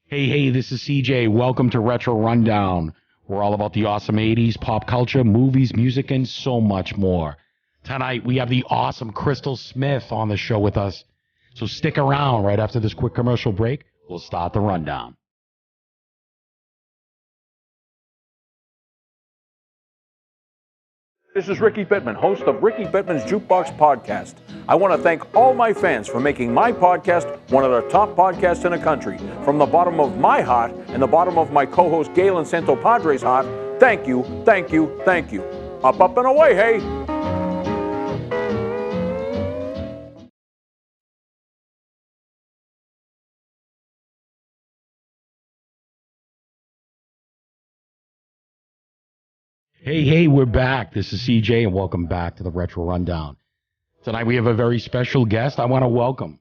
Hey, this is CJ. Welcome to Retro Rundown. We're all about the awesome 80s, pop culture, movies, music, and so much more. Tonight, we have the awesome Crystal Smith on the show with us. So stick around. Right after this quick commercial break, we'll start the rundown. This is Ricky Bittman, host of Ricky Bittman's Jukebox Podcast. I want to thank all my fans for making my podcast one of the top podcasts in the country. From the bottom of my heart and the bottom of my co-host Galen Santopadre's heart, thank you, thank you, thank you. Up, up, and away, hey! Hey, we're back. This is CJ, and welcome back to the Retro Rundown. Tonight, we have a very special guest I want to welcome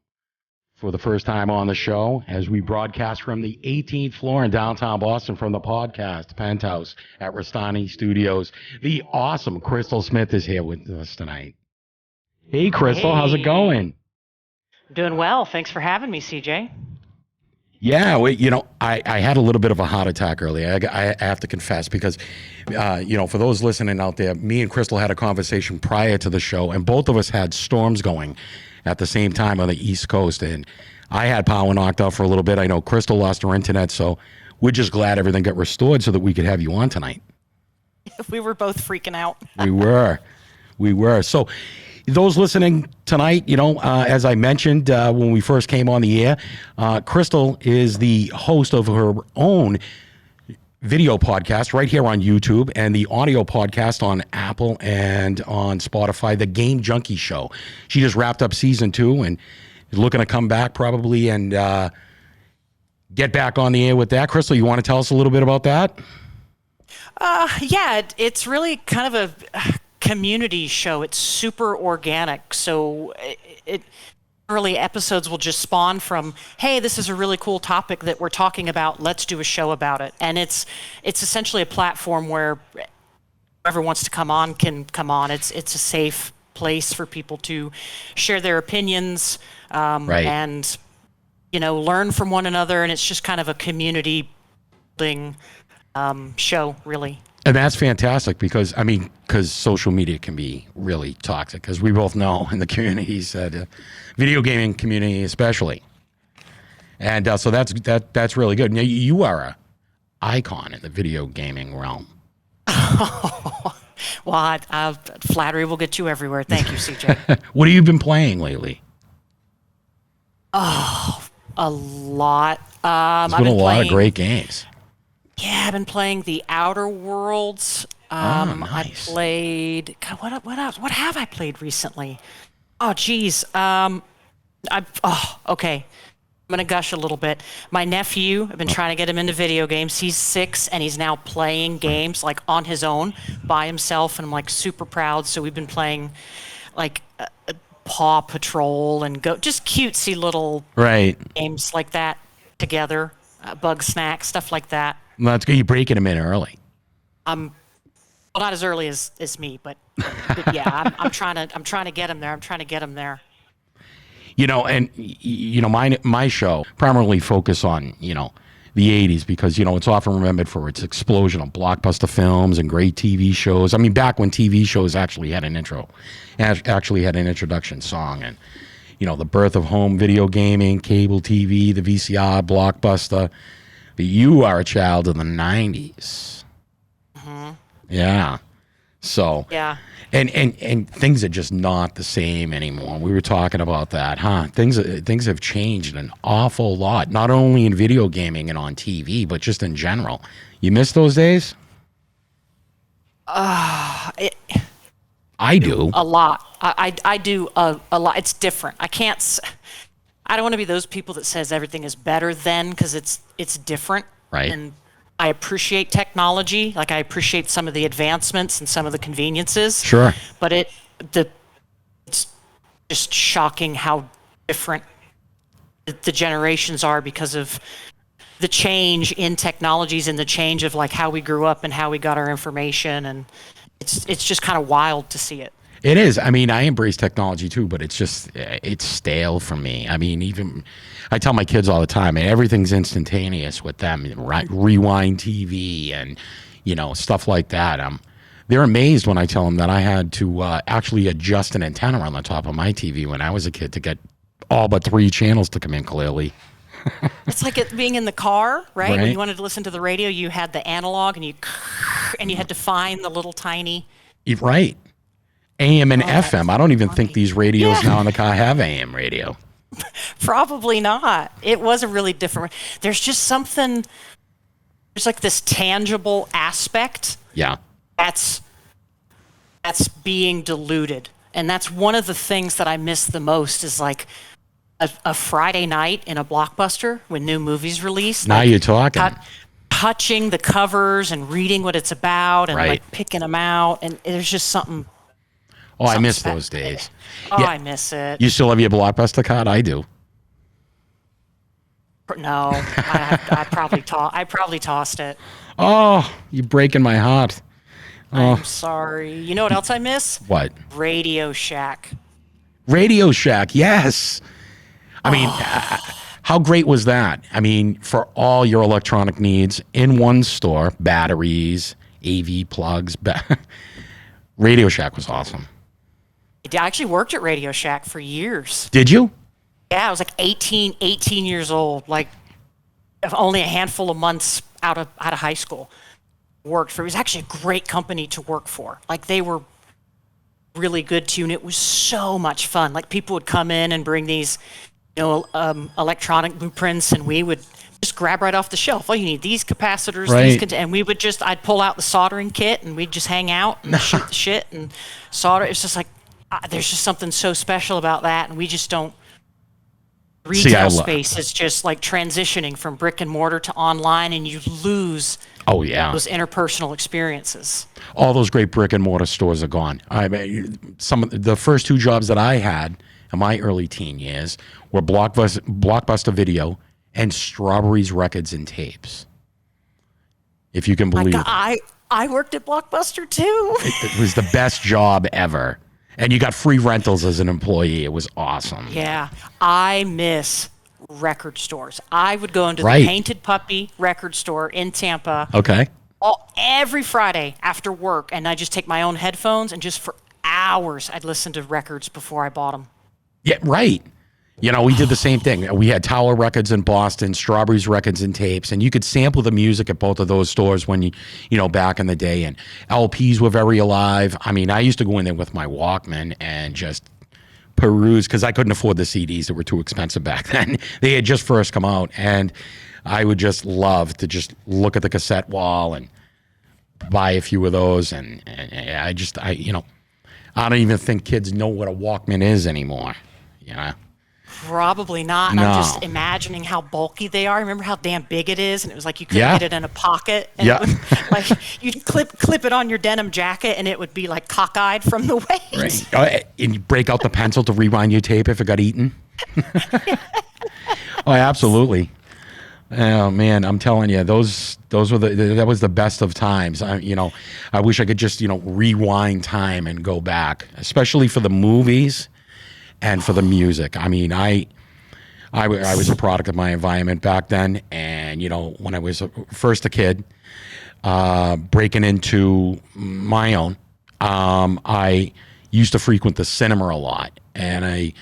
for the first time on the show as we broadcast from the 18th floor in downtown Boston from the Podcast Penthouse at Restani Studios. The awesome Crystal Smith is here with us tonight. Hey, Crystal, how's it going? Doing well. Thanks for having me, CJ. Yeah, I had a little bit of a heart attack earlier. I have to confess because, for those listening out there, me and Crystal had a conversation prior to the show, and both of us had storms going at the same time on the East Coast, and I had power knocked out for a little bit. I know Crystal lost her internet, so we're just glad everything got restored so that we could have you on tonight. We were both freaking out. We were. So those listening tonight, as I mentioned when we first came on the air, Crystal is the host of her own video podcast right here on YouTube and the audio podcast on Apple and on Spotify, the Game Junky Show. She just wrapped up season 2 and is looking to come back probably and get back on the air with that. Crystal, you want to tell us a little bit about that? Yeah, it's really kind of a community show. It's super organic, so early episodes will just spawn from, hey, this is a really cool topic that we're talking about, let's do a show about it. And it's essentially a platform where whoever wants to come on can come on. It's a safe place for people to share their opinions and learn from one another, and it's just kind of a community building show, really. And that's fantastic because social media can be really toxic, as we both know in the communities, video gaming community especially. And so that's really good. Now, you are an icon in the video gaming realm. Well, flattery will get you everywhere. Thank you, CJ. What have you been playing lately? Oh, a lot. There's been a lot of great games. Yeah, I've been playing The Outer Worlds. Nice. I played. God, what else? What have I played recently? Oh, geez. Okay. I'm gonna gush a little bit. My nephew, I've been trying to get him into video games. He's 6 and he's now playing games like on his own by himself, and I'm like super proud. So we've been playing like Paw Patrol and just cutesy little games like that together. Bug Snack, stuff like that. Well, that's good. You're breaking them in early. Well, not as early as me, but yeah, I'm trying to get him there. I'm trying to get him there. My show primarily focus on the 80s because it's often remembered for its explosion of blockbuster films and great TV shows. I mean, back when TV shows actually had an introduction song, and the birth of home video gaming, cable TV, the VCR, Blockbuster. But you are a child of the 90s. Mm-hmm. Yeah. So. Yeah. And things are just not the same anymore. We were talking about that, huh? Things have changed an awful lot, not only in video gaming and on TV, but just in general. You miss those days? I do. A lot. I do a lot. It's different. I don't want to be those people that says everything is better then, because it's different. Right. And I appreciate technology. Like, I appreciate some of the advancements and some of the conveniences. Sure. But it's just shocking how different the generations are because of the change in technologies and the change of like how we grew up and how we got our information, and it's just kind of wild to see it. It is. I mean, I embrace technology too, but it's stale for me. I mean, even I tell my kids all the time, everything's instantaneous with them. Rewind TV and, stuff like that. They're amazed when I tell them that I had to actually adjust an antenna on the top of my TV when I was a kid to get all but 3 channels to come in clearly. It's like it being in the car, right? When you wanted to listen to the radio, you had the analog and you had to find the little tiny. Right. AM and FM. I don't even think these radios now in the car have AM radio. Probably not. It was a really different. There's just something. There's like this tangible aspect. Yeah. That's being diluted, and that's one of the things that I miss the most. Is like a Friday night in a Blockbuster when new movies release. Now you're talking. Touching the covers and reading what it's about and right. like picking them out, and there's just something. Oh, I miss those days. Oh, yeah. I miss it. You still have your Blockbuster card? I do. No, I probably tossed it. Oh, you're breaking my heart. Oh. I'm sorry. You know what else I miss? What? Radio Shack. Radio Shack, yes. I mean, how great was that? I mean, for all your electronic needs in one store, batteries, AV plugs. Radio Shack was awesome. I actually worked at Radio Shack for years. Did you? Yeah, I was like 18 years old, like only a handful of months out of high school. Worked for. It was actually a great company to work for. Like they were really good to you, and it was so much fun. Like people would come in and bring these, electronic blueprints, and we would just grab right off the shelf. Oh, you need these capacitors, right. And we would I'd pull out the soldering kit, and we'd just hang out and shoot the shit and solder. It's just like there's just something so special about that, and we just don't. Retail space is just like transitioning from brick and mortar to online, and you lose. Oh yeah, those interpersonal experiences. All those great brick and mortar stores are gone. I mean, some of the first 2 jobs that I had in my early teen years were Blockbuster Video and Strawberries Records and Tapes. If you can believe. I worked at Blockbuster too. It was the best job ever. And you got free rentals as an employee. It was awesome. Yeah. I miss record stores. I would go into right. the Painted Puppy record store in Tampa. Okay. Every Friday after work, and I just take my own headphones, and just for hours I'd listen to records before I bought them. Yeah, right. We did the same thing. We had Tower Records in Boston, Strawberries Records and Tapes, and you could sample the music at both of those stores when back in the day. And LPs were very alive. I mean, I used to go in there with my Walkman and just peruse because I couldn't afford the CDs that were too expensive back then. They had just first come out, and I would just love to just look at the cassette wall and buy a few of those. And I don't even think kids know what a Walkman is anymore. Probably not. And no. I'm just imagining how bulky they are. Remember how damn big it is? And it was like you couldn't get it in a pocket. And yeah. It was like you'd clip it on your denim jacket, and it would be like cockeyed from the weight. Right. And you break out the pencil to rewind your tape if it got eaten. Oh, absolutely. Oh man, I'm telling you, those were that was the best of times. I wish I could just rewind time and go back, especially for the movies. And for the music, I mean, I was a product of my environment back then, and when I was first a kid, breaking into my own, I used to frequent the cinema a lot, and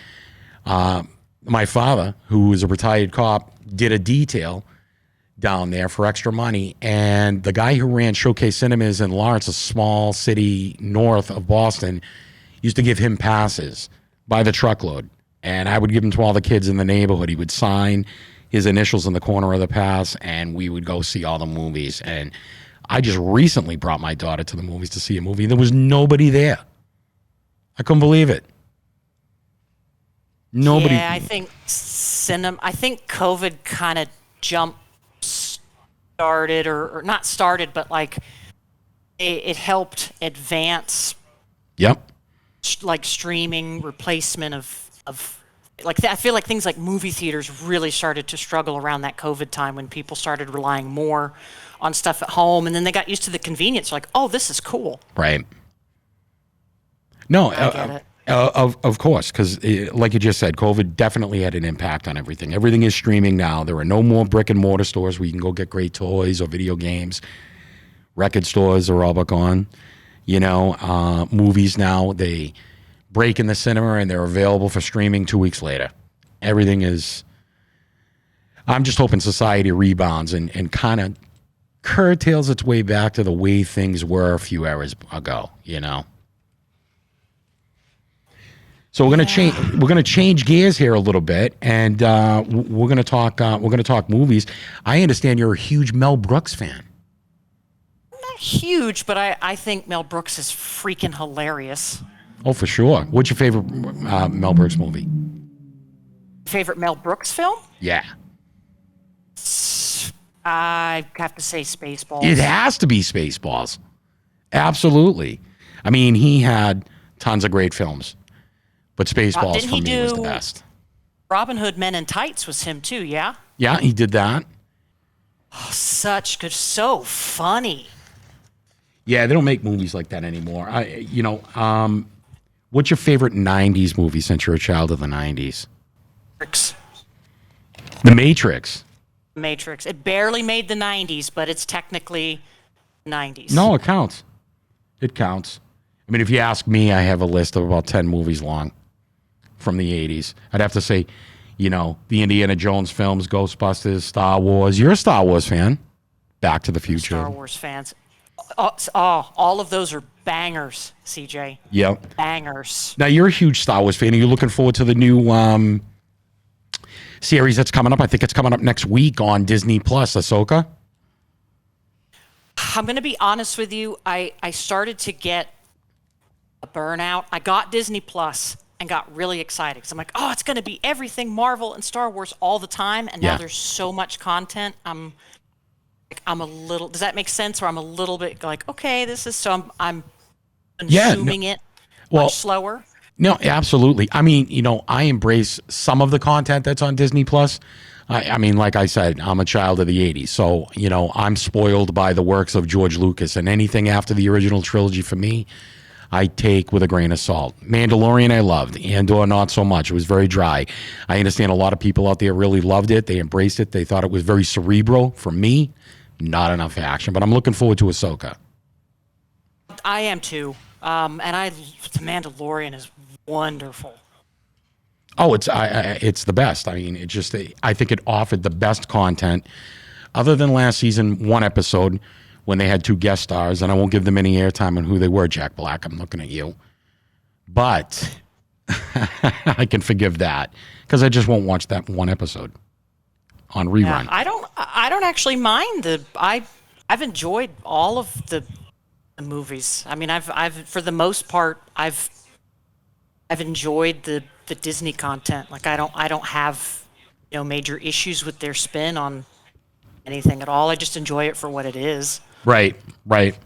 my father, who was a retired cop, did a detail down there for extra money, and the guy who ran Showcase Cinemas in Lawrence, a small city north of Boston, used to give him passes by the truckload, and I would give them to all the kids in the neighborhood. He would sign his initials in the corner of the pass, and we would go see all the movies. And I just recently brought my daughter to the movies to see a movie. There was nobody there. I couldn't believe it. Nobody. Yeah, I think COVID kind of started, or not started, but like it helped advance. Yep. Like streaming replacement of like I feel like things like movie theaters really started to struggle around that COVID time when people started relying more on stuff at home, and then they got used to the convenience. Like, oh, this is cool. Right. No, I get it. of course, because like you just said, COVID definitely had an impact on everything. Everything is streaming now. There are no more brick and mortar stores where you can go get great toys or video games. Record stores are all but gone. Movies now, they break in the cinema and they're available for streaming 2 weeks later. Everything is... I'm just hoping society rebounds and kind of curtails its way back to the way things were a few hours ago, So we're gonna change gears here a little bit, and we're gonna talk movies. I understand you're a huge Mel Brooks fan. Not huge, but I think Mel Brooks is freaking hilarious. Oh, for sure. What's your favorite Mel Brooks movie? Favorite Mel Brooks film? Yeah. I have to say Spaceballs. It has to be Spaceballs. Absolutely. I mean, he had tons of great films, but Spaceballs for me was the best. Robin Hood Men in Tights was him too, yeah? Yeah, he did that. Oh, such good, so funny. Yeah, they don't make movies like that anymore. What's your favorite 90s movie since you're a child of the 90s? The Matrix. Matrix. It barely made the 90s, but it's technically 90s. No, it counts. It counts. I mean, if you ask me, I have a list of about 10 movies long from the 80s. I'd have to say, the Indiana Jones films, Ghostbusters, Star Wars. You're a Star Wars fan. Back to the Future. Star Wars fans. All of those are bangers, CJ. Yep. Bangers. Now, you're a huge Star Wars fan. Are you looking forward to the new series that's coming up? I think it's coming up next week on Disney Plus, Ahsoka. I'm going to be honest with you. I started to get a burnout. I got Disney Plus and got really excited because I'm like, oh, it's going to be everything Marvel and Star Wars all the time. And now there's so much content. I'm a little, does that make sense? Or I'm a little bit like, okay, this is, so I'm consuming it much slower. No, absolutely. I mean, I embrace some of the content that's on Disney Plus. I mean, like I said, I'm a child of the 80s. So, I'm spoiled by the works of George Lucas, and anything after the original trilogy for me, I take with a grain of salt. Mandalorian I loved. Andor not so much. It was very dry. I understand a lot of people out there really loved it. They embraced it. They thought it was very cerebral. For me, not enough action. But I'm looking forward to Ahsoka. I am too. And The Mandalorian is wonderful. Oh, it's the best. I mean, I think it offered the best content, other than last season, one episode when they had two guest stars, and I won't give them any airtime on who they were. Jack Black, I'm looking at you, but I can forgive that because I just won't watch that one episode on rerun. Yeah, I don't actually mind I've enjoyed all of the movies. I mean, I've for the most part I've enjoyed the Disney content. Like I don't have major issues with their spin on anything at all. I just enjoy it for what it is. Right. What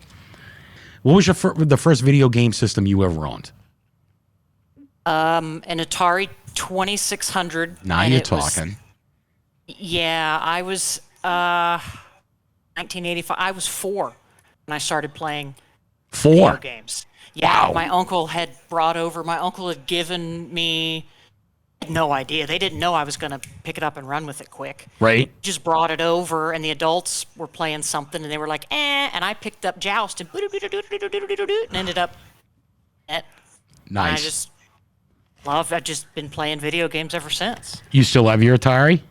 was the first video game system you ever owned? An Atari 2600. Now you're talking. I was 1985. I was 4 when I started playing video games. Yeah, wow. My uncle had given me, no idea. They didn't know I was going to pick it up and run with it quick. Right. Just brought it over, and the adults were playing something, and they were like, and I picked up Joust and ended up at. Nice. I've just been playing video games ever since. You still have your Atari?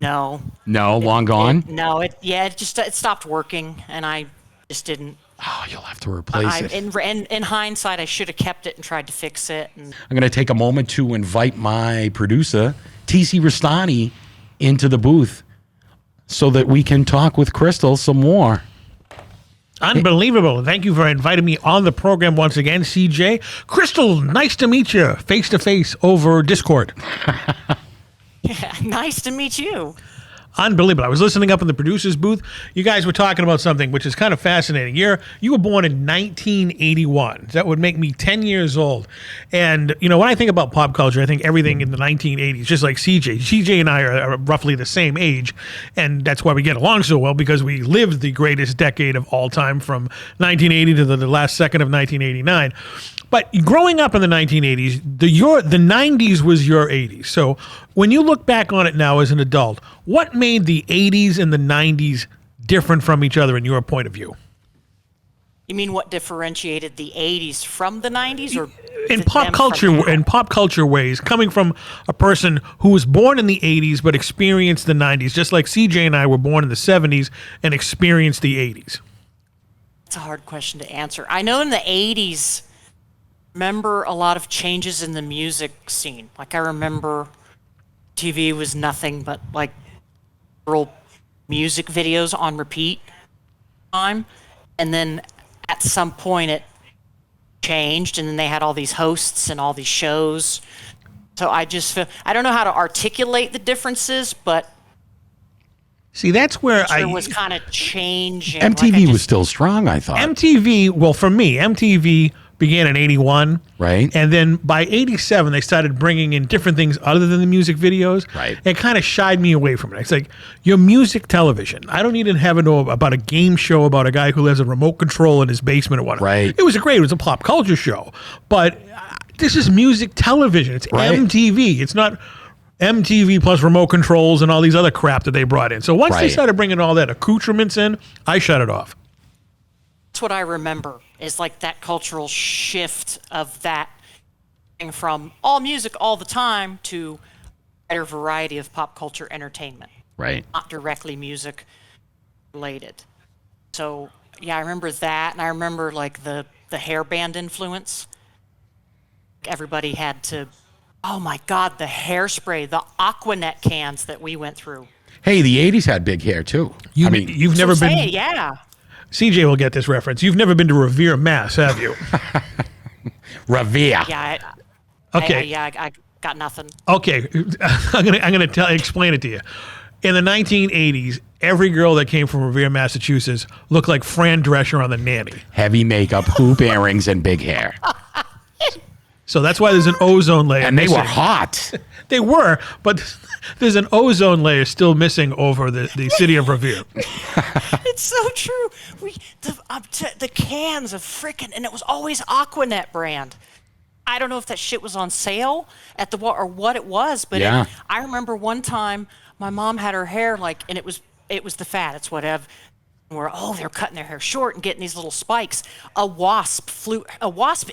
No. No, long gone? It stopped working, and I just didn't. Oh, you'll have to replace it. In hindsight, I should have kept it and tried to fix it. And I'm going to take a moment to invite my producer, TC Restani, into the booth so that we can talk with Crystal some more. Unbelievable. Thank you for inviting me on the program once again, CJ. Crystal, nice to meet you face-to-face over Discord. yeah, nice to meet you. Unbelievable. I was listening up in the producer's booth. You guys were talking about something which is kind of fascinating. You were born in 1981. That would make me 10 years old. And, when I think about pop culture, I think everything in the 1980s, just like CJ. CJ and I are roughly the same age, and that's why we get along so well, because we lived the greatest decade of all time from 1980 to the last second of 1989. But growing up in the 1980s, the 90s was your 80s. So when you look back on it now as an adult, what made the 80s and the 90s different from each other in your point of view? You mean what differentiated the 80s from the 90s, or in pop culture ways, coming from a person who was born in the 80s but experienced the 90s, just like CJ and I were born in the 70s and experienced the 80s? It's a hard question to answer. I know in the 80s, remember a lot of changes in the music scene. Like, I remember TV was nothing but like rural music videos on repeat time, and then at some point it changed, and then they had all these hosts and all these shows. So I just feel, I don't know how to articulate the differences, but see, that's where it was kind of changing. MTV was still strong, I thought. MTV, well, for me, MTV began in 81. Right. And then by 87, they started bringing in different things other than the music videos. Right. It kind of shied me away from it. It's like, your music television. I don't need to have it about a game show about a guy who has a remote control in his basement or whatever. Right. It was a pop culture show. But this is music television. It's right. MTV. It's not MTV plus remote controls and all these other crap that they brought in. So once they Right. started bringing all that accoutrements in, I shut it off. That's what I remember, is like that cultural shift of that thing from all music all the time to a better variety of pop culture entertainment, Right. not directly music related. So yeah, I remember that, and I remember like the hairband influence. Everybody had to, oh my God, the hairspray, the Aquanet cans that we went through. Hey, the 80s had big hair, too. You've never been... Say, yeah. CJ will get this reference. You've never been to Revere, Mass, have you? Revere. Yeah. Okay. I got nothing. Okay, I'm gonna explain it to you. In the 1980s, every girl that came from Revere, Massachusetts, looked like Fran Drescher on The Nanny. Heavy makeup, hoop earrings, and big hair. So that's why there's an ozone layer. And they were missing. hot. They were, but there's an ozone layer still missing over the city of Revere. It's so true. The cans of frickin', and it was always Aquanet brand. I don't know if that shit was on sale at the or what it was, but Yeah. I remember one time my mom had her hair like, and it was the fad. It's whatever. Where they're cutting their hair short and getting these little spikes. A wasp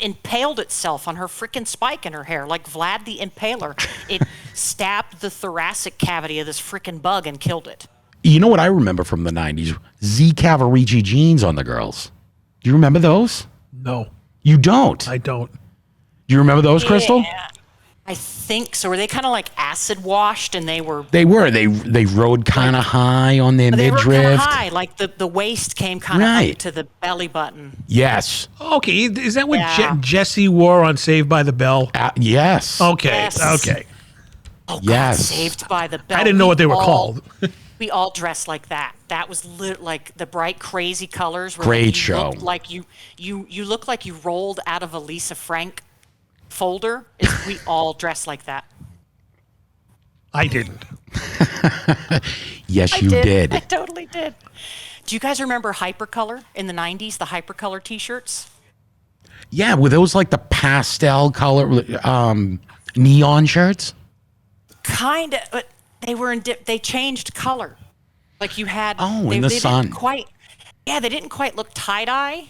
impaled itself on her frickin' spike in her hair, like Vlad the Impaler. It stabbed the thoracic cavity of this frickin' bug and killed it. You know what I remember from the 90s? Z Cavaricci jeans on the girls. Do you remember those? No, You don't? I don't. Do you remember those, Crystal? Yeah, I think so. Were they kind of like acid washed, and they were? They were. They rode kind of high on their They were kind of midriff. high, like the waist came kind of Right. up to the belly button. Yes. Okay, is that what Yeah. Jesse wore on Saved by the Bell? Yes. Okay, Yes. okay. Oh, Yes. God, Saved by the Bell. I didn't know what they were called. We all dressed like that. That was like the bright, crazy colors. Where Great like you show. looked like you look like you rolled out of a Lisa Frank folder. We all dressed like that. I didn't. Yes, I you did. I totally did. Do you guys remember Hypercolor in the 90s, the Hypercolor t-shirts? Yeah, were those like the pastel color neon shirts? Kind of, but they were they changed color. Like you had in the sun. They didn't quite look tie-dye.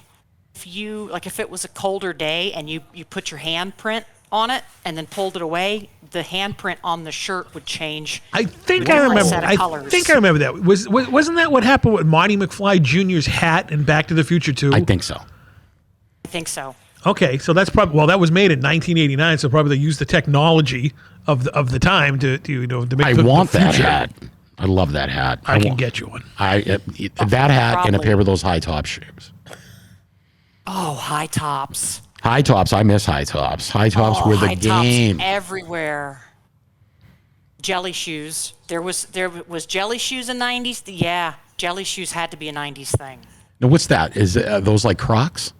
If it was a colder day and you put your handprint on it and then pulled it away, the handprint on the shirt would change. I think I Different remember. set of I colors. think I remember that. Wasn't that what happened with Marty McFly Jr.'s hat in Back to the Future 2? I think so. I think so. Okay, so that's probably that was made in 1989, so probably they used the technology of the time to make. I want that hat. I love that hat. I can get you one. That hat and a pair of those high top shoes. Oh, high tops. High tops. I miss high tops. High tops were the High game. tops everywhere. Jelly Shoes. There was Jelly Shoes in '90s. Yeah, Jelly Shoes had to be a '90s thing. Now, what's that? Is those like Crocs?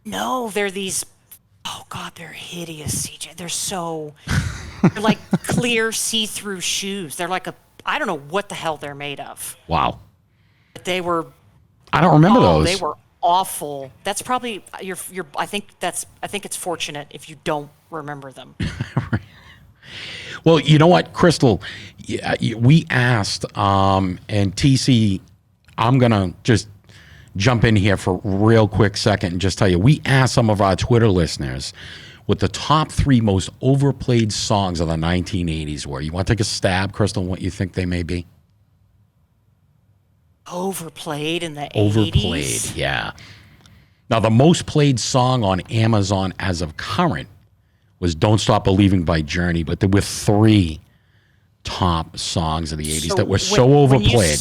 No, they're these. Oh God, they're hideous, CJ. They're like clear see-through shoes. They're like I don't know what the hell they're made of. Wow. But they were. I don't remember those. They were awful. That's probably I think it's fortunate if you don't remember them. Well, you know what, Crystal? We asked, and TC, I'm going to just jump in here for a real quick second and just tell you, we asked some of our Twitter listeners what the top 3 most overplayed songs of the 1980s were. You want to take a stab, Crystal, on what you think they may be? Overplayed in the 80s? Overplayed, yeah. Now, the most played song on Amazon as of current was Don't Stop Believing by Journey, but there were 3 top songs of the 80s that were so overplayed.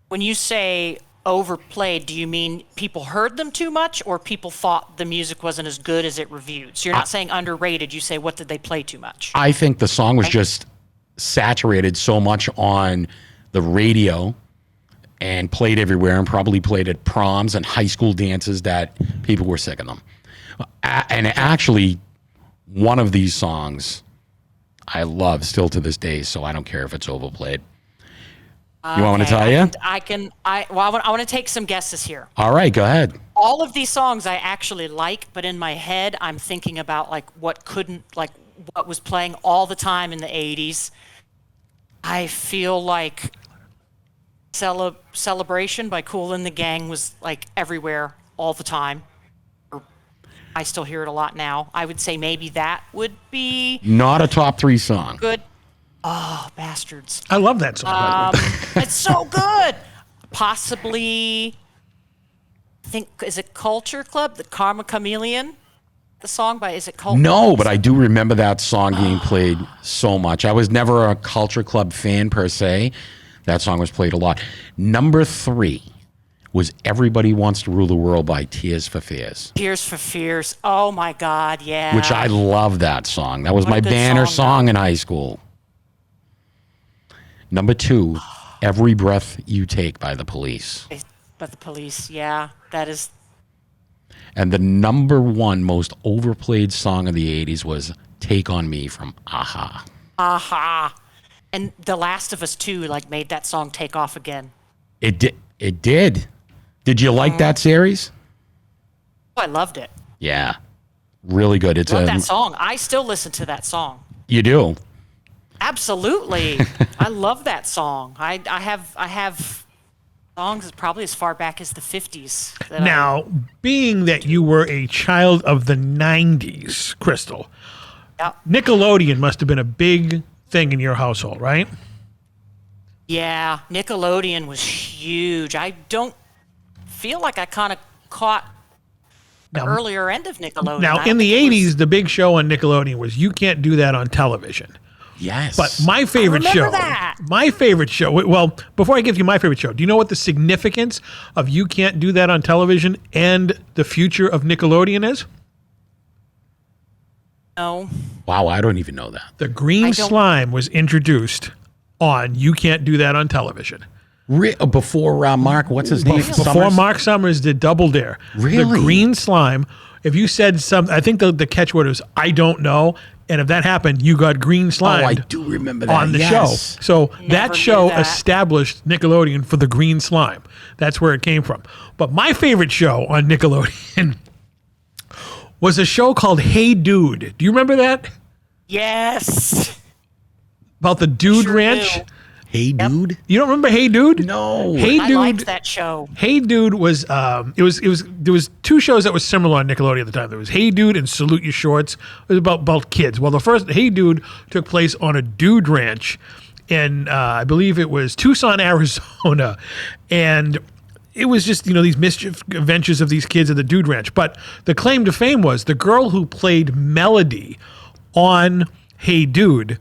When you say overplayed, do you mean people heard them too much or people thought the music wasn't as good as it reviewed? So you're not saying underrated, you say what did they play too much? I think the song was just saturated so much on the radio and played everywhere and probably played at proms and high school dances that people were sick of them. And actually, one of these songs I love still to this day, so I don't care if it's overplayed. You want me to tell you? I want to take some guesses here. All right, go ahead. All of these songs I actually like, but in my head, I'm thinking about what was playing all the time in the 80s. I feel like Celebration by Kool and the Gang was like everywhere all the time. I still hear it a lot now. I would say maybe that would be not a top 3 song. Good. Oh, bastards. I love that song. It's so good. Possibly, I think, is it Culture Club? The Karma Chameleon? The song by, is it Culture Club? No, but I do remember that song being played so much. I was never a Culture Club fan per se. That song was played a lot. Number 3 was Everybody Wants to Rule the World by Tears for Fears. Tears for Fears. Oh, my God, yeah. Which I love that song. That was What a my good banner song, song in high school. Number 2, Every Breath You Take by The Police. But the Police, yeah, that is. And the number 1 most overplayed song of the 80s was Take On Me from Aha. Aha. And The Last of Us 2 made that song take off again. It did. Did you like that series? Oh, I loved it. Yeah. Really good. It's Love that song. I still listen to that song. You do? Absolutely. I love that song. I have songs probably as far back as the 50s. Now, being that you were a child of the 90s, Crystal, Nickelodeon must have been a big thing in your household, right? Yeah, Nickelodeon was huge. I don't feel like I kind of caught the earlier end of Nickelodeon. Now, in the 80s, the big show on Nickelodeon was You Can't Do That on Television. Yes. But my favorite show, well, before I give you my favorite show, do you know what the significance of You Can't Do That on Television and the future of Nickelodeon is? No. Wow, I don't even know that. The green slime was introduced on You Can't Do That on Television. Before Mark, what's his name? Before Summers? Mark Summers did Double Dare. Really? The green slime, if you said something, I think the catchword was, I don't know. And if that happened, you got green slime. I do remember that. On the show. So that show established Nickelodeon for the green slime. That's where it came from. But my favorite show on Nickelodeon was a show called Hey Dude. Do you remember that? Yes. About the Dude Ranch? Do. Hey Dude? You don't remember Hey Dude? No. Hey Dude. I liked that show. Hey Dude was there was 2 shows that was similar on Nickelodeon at the time. There was Hey Dude and Salute Your Shorts. It was about kids. Well, the first Hey Dude took place on a dude ranch in I believe it was Tucson, Arizona, and it was just these mischief adventures of these kids at the dude ranch. But the claim to fame was the girl who played Melody on Hey Dude.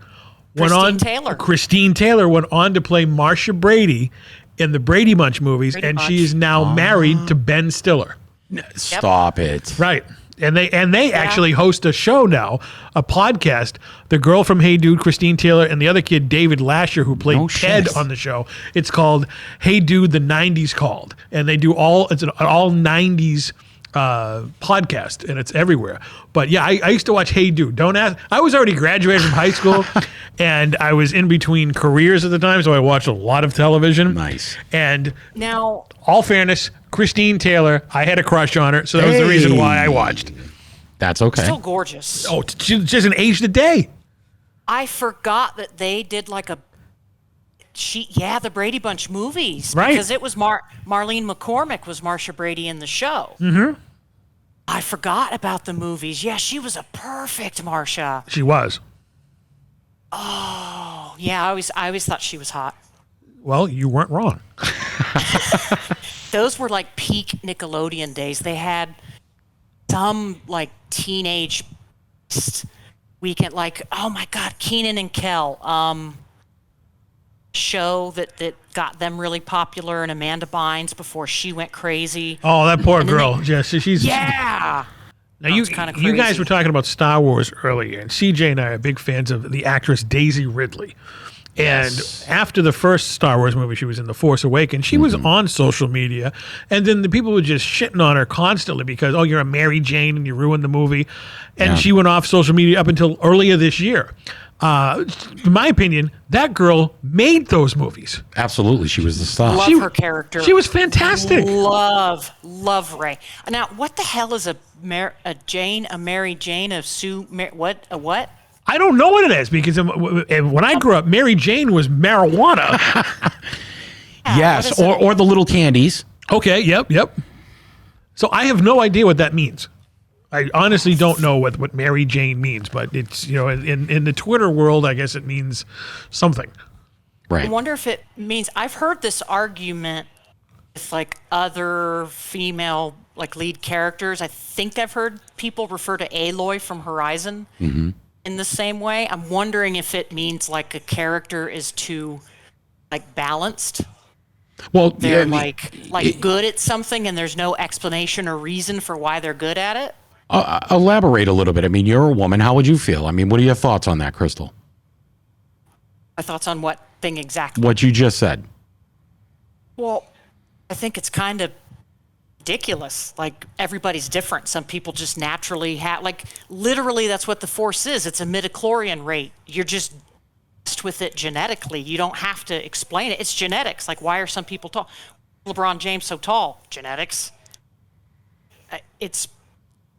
Christine Taylor went on to play Marcia Brady in the Brady Bunch movies, and she is now married to Ben Stiller. Stop it. Right. And they actually host a show now, a podcast. The girl from Hey Dude, Christine Taylor, and the other kid, David Lasher, who played Ted on the show. It's called Hey Dude, the 90s Called. And they do it's an all 90s podcast, and it's everywhere. But yeah, I used to watch Hey Dude. Don't ask. I was already graduated from high school, and I was in between careers at the time, so I watched a lot of television. Nice. And Now, all fairness, Christine Taylor, I had a crush on her, so that was the reason why I watched. That's okay. still gorgeous. Oh, she's an age a day. I forgot that they did like the Brady Bunch movies. Right. Because it was Marlene McCormick was Marsha Brady in the show. Mm-hmm. I forgot about the movies. Yeah, she was a perfect Marsha. She was. Oh, yeah, I always thought she was hot. Well, you weren't wrong. Those were like peak Nickelodeon days. They had some like teenage weekend, like, oh my God, Keenan and Kel show that got them really popular, and Amanda Bynes before she went crazy. Oh, that poor girl. She's Yeah. Now you guys were talking about Star Wars earlier, and CJ and I are big fans of the actress Daisy Ridley. And after the first Star Wars movie, she was in The Force Awakens. She was on social media, and then the people were just shitting on her constantly because, oh, you're a Mary Jane and you ruined the movie. And she went off social media up until earlier this year. In my opinion, that girl made those movies. Absolutely. She was the star. Love her character. She was fantastic. Love Rey. Now, what the hell is a Mary Jane, a Sue, what? I don't know what it is because when I grew up, Mary Jane was marijuana. Yes, or the little candies. Okay, yep. So I have no idea what that means. I honestly don't know what Mary Jane means, but it's, in the Twitter world, I guess it means something. Right. I wonder if it means, I've heard this argument with like other female like lead characters. I think I've heard people refer to Aloy from Horizon in the same way. I'm wondering if it means like a character is too like balanced. Well, They're good at something and there's no explanation or reason for why they're good at it. Elaborate a little bit. I mean, you're a woman. How would you feel? I mean, what are your thoughts on that, Crystal? My thoughts on what thing exactly? What you just said. Well, I think it's kind of ridiculous. Like, everybody's different. Some people just naturally have, like, literally that's what the Force is. It's a midichlorian rate. You're just blessed with it genetically. You don't have to explain it. It's genetics. Like, why are some people tall? LeBron James so tall? Genetics. It's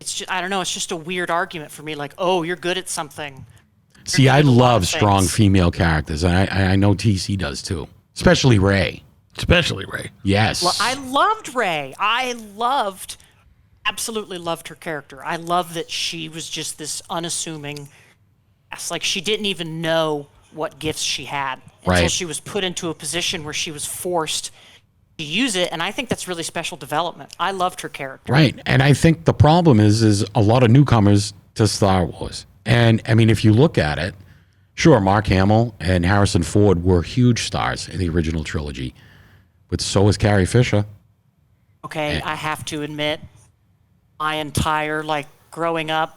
just, I don't know. It's just a weird argument for me. Like, oh, you're good at something. See, I love strong female characters, and I know TC does too. Especially Rey. Yes. Well, I loved Rey. Absolutely loved her character. I love that she was just this unassuming, like she didn't even know what gifts she had until she was put into a position where she was forced to use it, and I think that's really special development. I loved her character. Right, and I think the problem is a lot of newcomers to Star Wars. And, I mean, if you look at it, sure, Mark Hamill and Harrison Ford were huge stars in the original trilogy, but so was Carrie Fisher. Okay, I have to admit, my entire, growing up,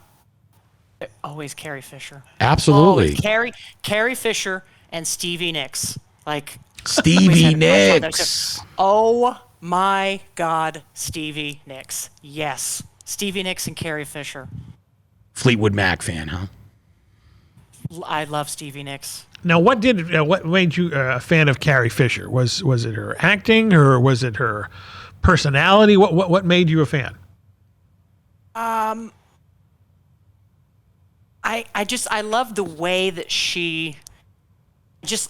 always Carrie Fisher. Absolutely. Always. Carrie Fisher and Stevie Nicks. Stevie Nicks. Oh my God, Stevie Nicks. Yes. Stevie Nicks and Carrie Fisher. Fleetwood Mac fan, huh? I love Stevie Nicks. Now, what made you a fan of Carrie Fisher? Was it her acting or was it her personality? What made you a fan? I love the way that she.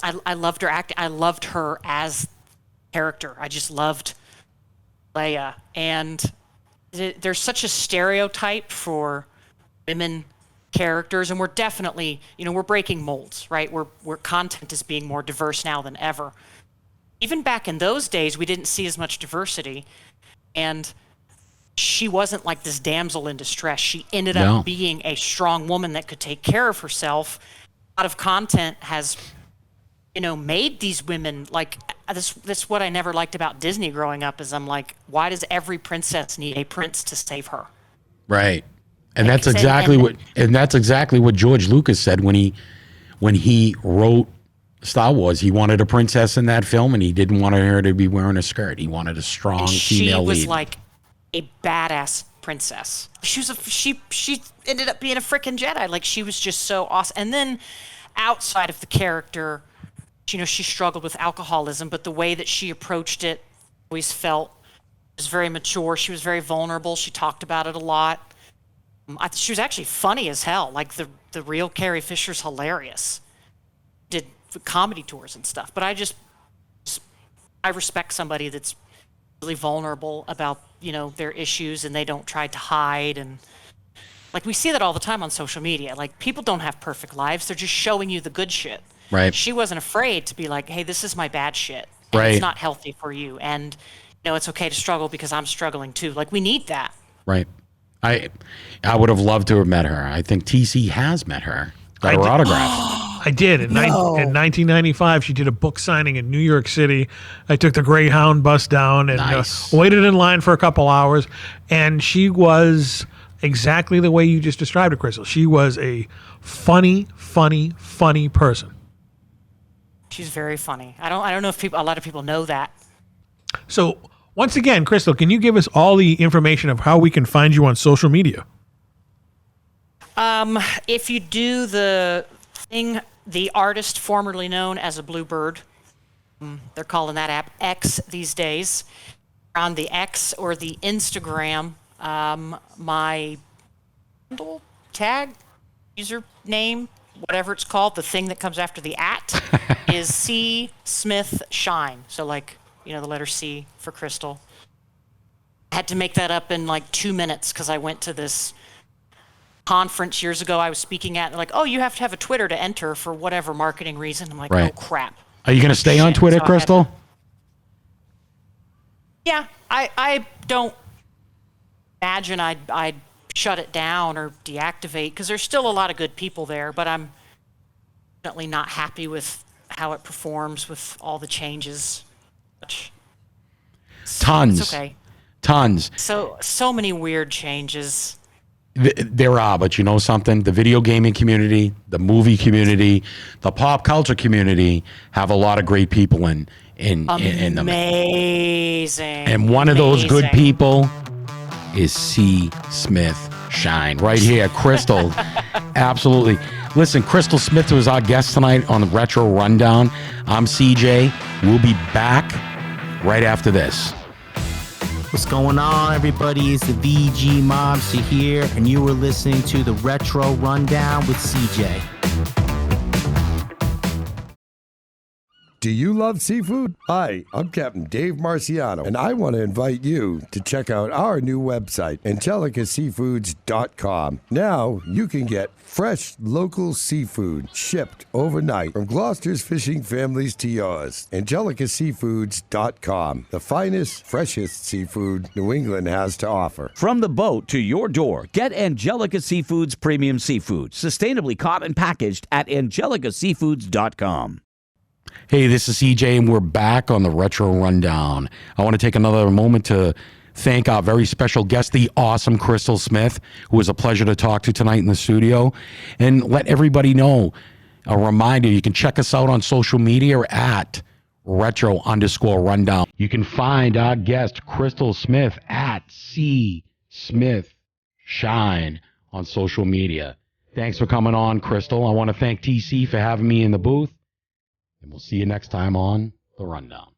I loved her acting. I loved her as character. I just loved Leia, and there's such a stereotype for women characters, and we're definitely, we're breaking molds, right? We're content is being more diverse now than ever. Even back in those days, we didn't see as much diversity, and she wasn't like this damsel in distress. She ended up being a strong woman that could take care of herself. A lot of content has, made these women this is what I never liked about Disney growing up is I'm like, why does every princess need a prince to save her? Right. And that's exactly what George Lucas said when he wrote Star Wars. He wanted a princess in that film, and he didn't want her to be wearing a skirt. He wanted a strong female lead. She was like a badass princess. She ended up being a freaking Jedi. Like, she was just so awesome. And then outside of the character, you know, she struggled with alcoholism, but the way that she approached it, always felt was very mature. She was very vulnerable. She talked about it a lot. She was actually funny as hell. Like, the real Carrie Fisher's hilarious. Did comedy tours and stuff. But I respect somebody that's really vulnerable about, you know, their issues, and they don't try to hide. And like, we see that all the time on social media. Like, people don't have perfect lives. They're just showing you the good shit. Right. She wasn't afraid to be like, hey, this is my bad shit. And right. It's not healthy for you. And, you know, it's okay to struggle because I'm struggling too. Like, we need that. Right. I would have loved to have met her. I think TC has met her. Got her autograph. I did. In 1995, she did a book signing in New York City. I took the Greyhound bus down and waited in line for a couple hours. And she was exactly the way you just described it, Crystal. She was a funny person. She's very funny. I don't know if a lot of people know that. So once again, Crystal, can you give us all the information of how we can find you on social media? If you do the thing, the artist formerly known as a Bluebird, they're calling that app X these days. On the X or the Instagram, my handle, tag, username, whatever it's called, the thing that comes after the at, is C Smith Shine. So, like, you know, the letter C for Crystal. I had to make that up in like 2 minutes because I went to this conference years ago I was speaking at, and they're like, oh, you have to have a Twitter to enter for whatever marketing reason. I'm like, right. Oh, crap. Are you going to stay on Twitter, so Crystal? Yeah, I don't imagine I'd shut it down or deactivate, because there's still a lot of good people there, but I'm definitely not happy with how it performs with all the changes. Tons. It's okay. Tons. So many weird changes. There are, but you know something? The video gaming community, the movie community, the pop culture community have a lot of great people in them. Amazing. And one of those good people is C. Smith Shine. Right here, Crystal. Absolutely. Listen, Crystal Smith was our guest tonight on the Retro Rundown. I'm CJ. We'll be back right after this. What's going on, everybody? It's the VG Mobster here, and you were listening to the Retro Rundown with CJ. Do you love seafood? Hi, I'm Captain Dave Marciano, and I want to invite you to check out our new website, angelicaseafoods.com. Now you can get fresh local seafood shipped overnight from Gloucester's fishing families to yours. angelicaseafoods.com, the finest, freshest seafood New England has to offer. From the boat to your door, get Angelica Seafood's premium seafood, sustainably caught and packaged at angelicaseafoods.com. Hey, this is CJ, and we're back on the Retro Rundown. I want to take another moment to thank our very special guest, the awesome Crystal Smith, who was a pleasure to talk to tonight in the studio. And let everybody know, a reminder, you can check us out on social media at retro_rundown. You can find our guest, Crystal Smith, at C. Smith Shine on social media. Thanks for coming on, Crystal. I want to thank TC for having me in the booth. And we'll see you next time on The Rundown.